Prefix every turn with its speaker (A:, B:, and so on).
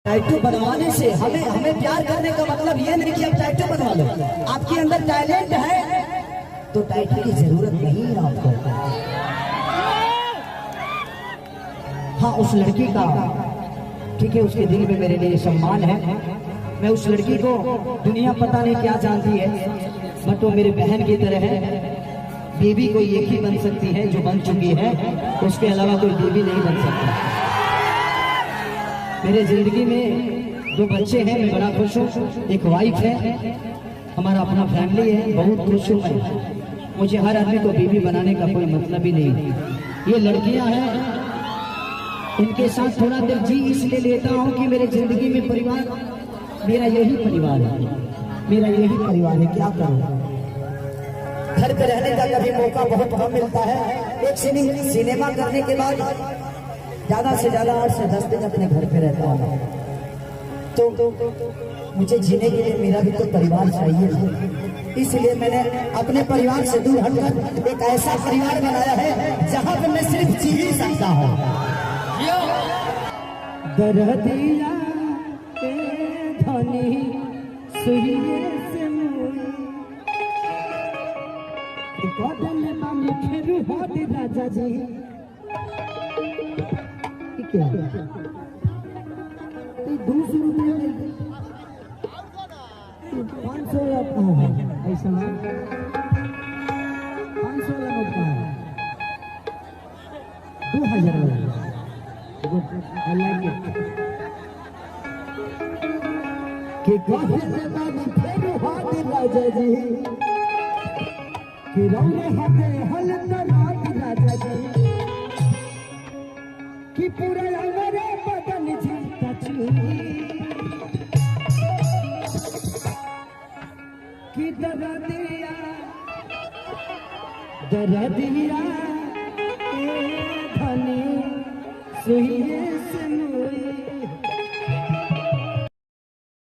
A: Tattoo बनवाने से हमें हमें प्यार करने का मतलब ये नहीं कि आप टैटू बनवा लो। आपके अंदर टैलेंट है तो टैटू की जरूरत नहीं है आपको। हाँ, उस लड़की का ठीक है, उसके दिल में मेरे लिए सम्मान है। मैं उस लड़की को दुनिया पता नहीं क्या जानती है, बट वो मेरी बहन की तरह है। बीवी कोई एक ही बन सकती है जो बन चुकी है, उसके अलावा कोई बीवी नहीं बन सकती। मेरे जिंदगी में 2 बच्चे हैं, मैं बड़ा खुश हूँ। एक वाइफ है, हमारा अपना फैमिली है, बहुत खुश हूँ मैं। मुझे हर आदमी को बीवी बनाने का कोई मतलब ही नहीं। ये लड़कियां हैं, इनके साथ थोड़ा देर जी इसलिए लेता हूँ कि मेरे जिंदगी में परिवार मेरा यही परिवार है, मेरा यही परिवार है। क्या करूँ, घर पे रहने का कभी मौका बहुत कम मिलता है। एक सिनेमा करने के बाद ज्यादा से ज्यादा 8 से 10 दिन अपने घर पे रहता हूँ। तो मुझे जीने के लिए मेरा भी तो परिवार चाहिए, इसलिए मैंने अपने परिवार से दूर हटकर एक ऐसा परिवार बनाया है जहाँ पे मैं सिर्फ जी ही सकता हूँ। दरदिया धनी सुइए से राजा जी क्या 200 रुपया 500 ऐसा 500 वाला नोट का है, 2000 वाला। I like it. कि कहले बानी फेर हाथ राजा जी, कि रौने हाथे हलन रात राजा जी, कि पूरा हमारे बदन जीता छुई, कि दरदिया दरदिया धनी सुइए